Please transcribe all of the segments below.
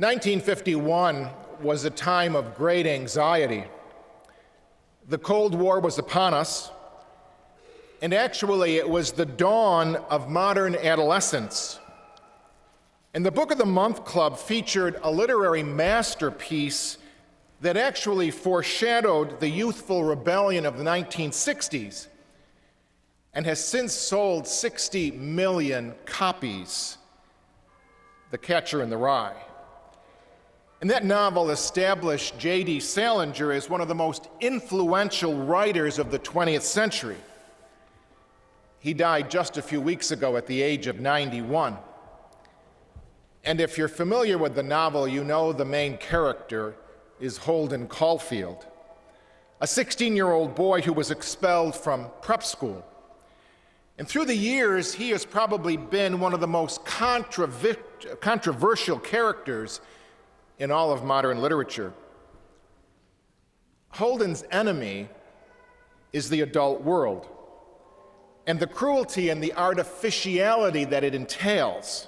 1951 was a time of great anxiety. The Cold War was upon us, and actually it was the dawn of modern adolescence. And the Book of the Month Club featured a literary masterpiece that actually foreshadowed the youthful rebellion of the 1960s and has since sold 60 million copies, The Catcher in the Rye. And that novel established J.D. Salinger as one of the most influential writers of the 20th century. He died just a few weeks ago at the age of 91. And if you're familiar with the novel, you know the main character is Holden Caulfield, a 16-year-old boy who was expelled from prep school. And through the years, he has probably been one of the most controversial characters in all of modern literature. Holden's enemy is the adult world and the cruelty and the artificiality that it entails.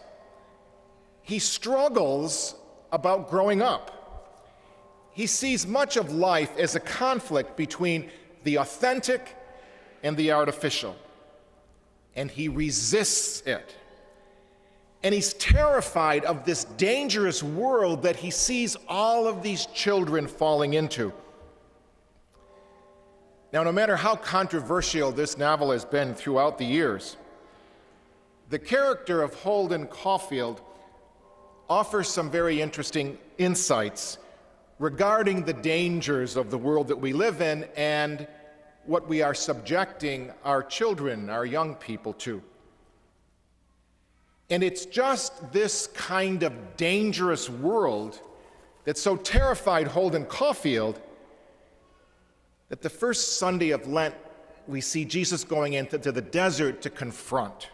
He struggles about growing up. He sees much of life as a conflict between the authentic and the artificial, and he resists it. And he's terrified of this dangerous world that he sees all of these children falling into. Now, no matter how controversial this novel has been throughout the years, the character of Holden Caulfield offers some very interesting insights regarding the dangers of the world that we live in and what we are subjecting our children, our young people to. And it's just this kind of dangerous world that so terrified Holden Caulfield that the first Sunday of Lent, we see Jesus going into the desert to confront.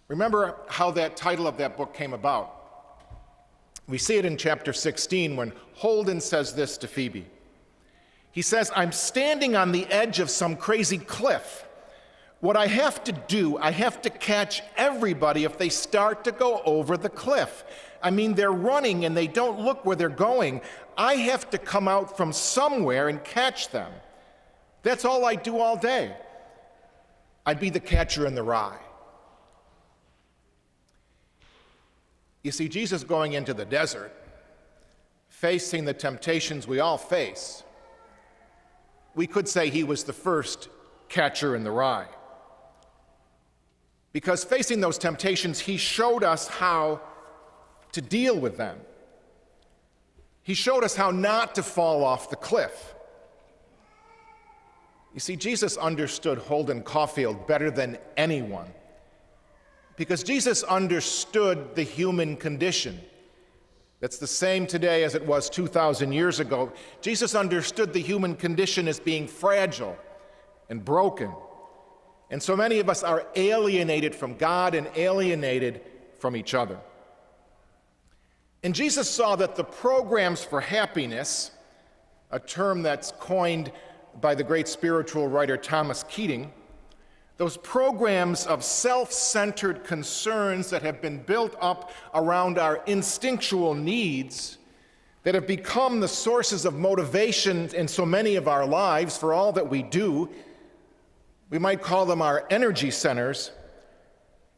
Remember how that title of that book came about. We see it in chapter 16 when Holden says this to Phoebe. He says, "I'm standing on the edge of some crazy cliff. What I have to do, I have to catch everybody if they start to go over the cliff. I mean, they're running and they don't look where they're going. I have to come out from somewhere and catch them. That's all I do all day. I'd be the catcher in the rye." You see, Jesus going into the desert, facing the temptations we all face, we could say he was the first catcher in the rye. Because facing those temptations, he showed us how to deal with them. He showed us how not to fall off the cliff. You see, Jesus understood Holden Caulfield better than anyone, because Jesus understood the human condition. That's the same today as it was 2,000 years ago. Jesus understood the human condition as being fragile and broken. And so many of us are alienated from God and alienated from each other. And Jesus saw that the programs for happiness, a term that's coined by the great spiritual writer Thomas Keating, those programs of self-centered concerns that have been built up around our instinctual needs, that have become the sources of motivation in so many of our lives for all that we do, we might call them our energy centers.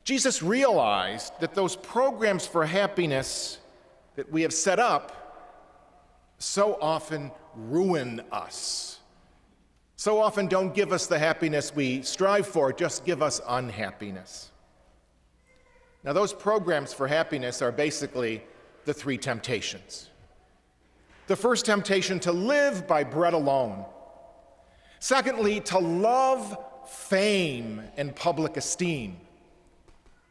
Jesus realized that those programs for happiness that we have set up so often ruin us. So often don't give us the happiness we strive for, just give us unhappiness. Now, those programs for happiness are basically the three temptations. The first temptation, to live by bread alone. Secondly, to love fame and public esteem.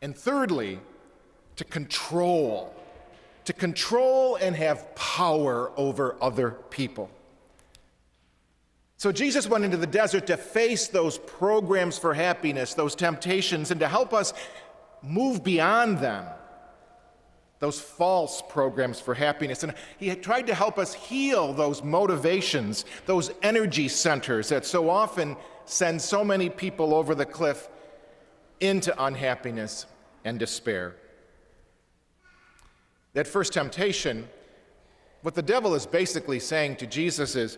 And thirdly, to control and have power over other people. So Jesus went into the desert to face those programs for happiness, those temptations, and to help us move beyond them, those false programs for happiness. And he had tried to help us heal those motivations, those energy centers that so often send so many people over the cliff into unhappiness and despair. That first temptation, what the devil is basically saying to Jesus is,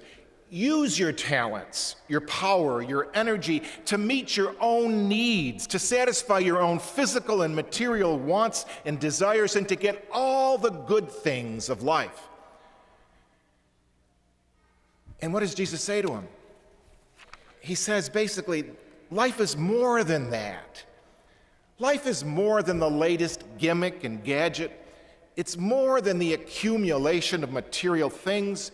use your talents, your power, your energy to meet your own needs, to satisfy your own physical and material wants and desires, and to get all the good things of life. And what does Jesus say to him? He says basically, life is more than that. Life is more than the latest gimmick and gadget. It's more than the accumulation of material things.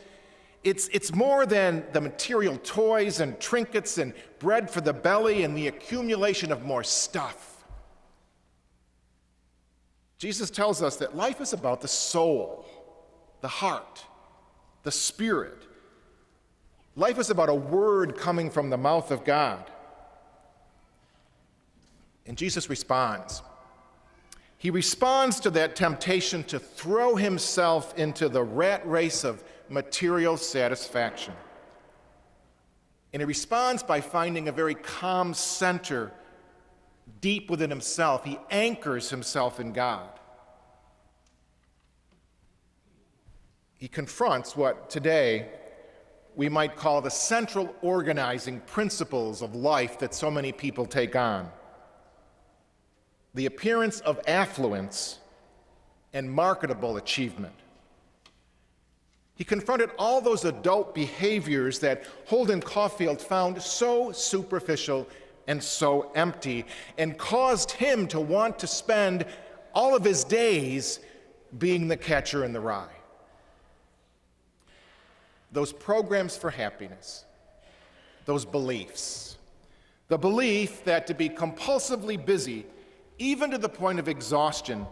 It's more than the material toys and trinkets and bread for the belly and the accumulation of more stuff. Jesus tells us that life is about the soul, the heart, the spirit. Life is about a word coming from the mouth of God. And Jesus responds. He responds to that temptation to throw himself into the rat race of material satisfaction. And he responds by finding a very calm center deep within himself. He anchors himself in God. He confronts what today we might call the central organizing principles of life that so many people take on. The appearance of affluence and marketable achievement. He confronted all those adult behaviors that Holden Caulfield found so superficial and so empty, and caused him to want to spend all of his days being the catcher in the rye. Those programs for happiness, those beliefs, the belief that to be compulsively busy, even to the point of exhaustion,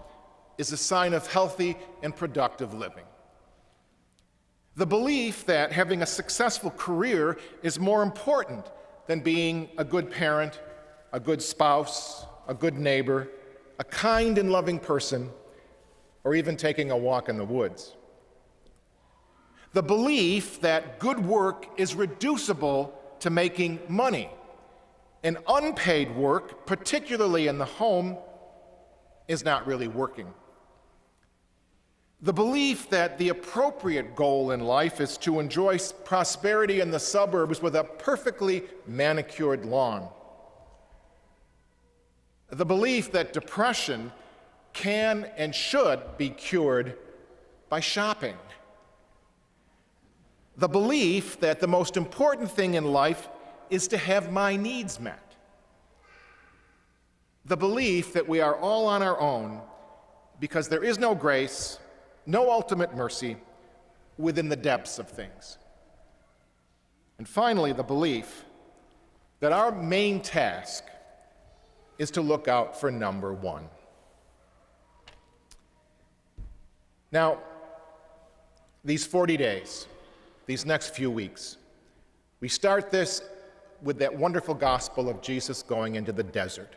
is a sign of healthy and productive living. The belief that having a successful career is more important than being a good parent, a good spouse, a good neighbor, a kind and loving person, or even taking a walk in the woods. The belief that good work is reducible to making money, and unpaid work, particularly in the home, is not really working. The belief that the appropriate goal in life is to enjoy prosperity in the suburbs with a perfectly manicured lawn. The belief that depression can and should be cured by shopping. The belief that the most important thing in life is to have my needs met. The belief that we are all on our own because there is no grace, no ultimate mercy within the depths of things. And finally, the belief that our main task is to look out for number one. Now, these 40 days, these next few weeks, we start this with that wonderful gospel of Jesus going into the desert.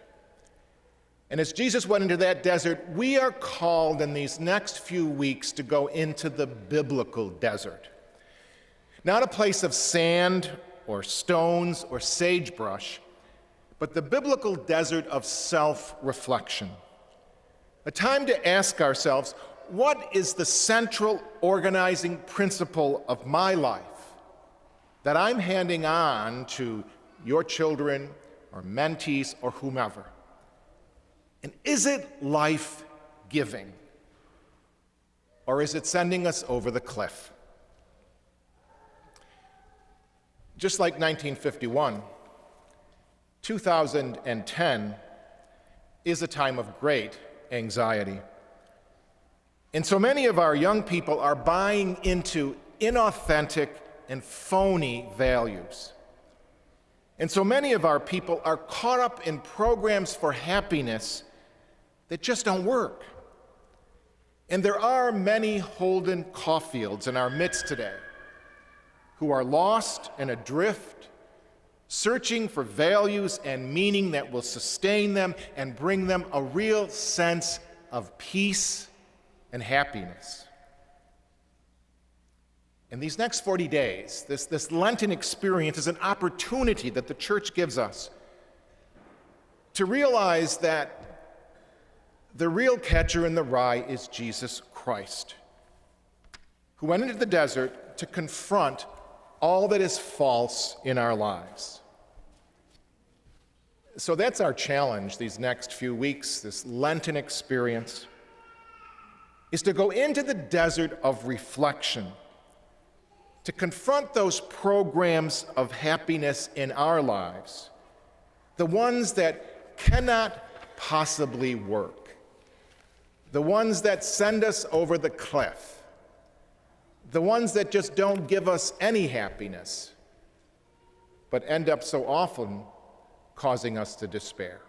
And as Jesus went into that desert, we are called in these next few weeks to go into the biblical desert. Not a place of sand or stones or sagebrush, but the biblical desert of self-reflection. A time to ask ourselves, what is the central organizing principle of my life that I'm handing on to your children or mentees or whomever? And is it life-giving? Or is it sending us over the cliff? Just like 1951, 2010 is a time of great anxiety. And so many of our young people are buying into inauthentic and phony values. And so many of our people are caught up in programs for happiness that just don't work. And there are many Holden Caulfields in our midst today who are lost and adrift, searching for values and meaning that will sustain them and bring them a real sense of peace and happiness. And these next 40 days, this Lenten experience is an opportunity that the church gives us to realize that The real catcher in the rye is Jesus Christ, who went into the desert to confront all that is false in our lives. So that's our challenge these next few weeks, this Lenten experience, is to go into the desert of reflection, to confront those programs of happiness in our lives, the ones that cannot possibly work, the ones that send us over the cliff, the ones that just don't give us any happiness, but end up so often causing us to despair.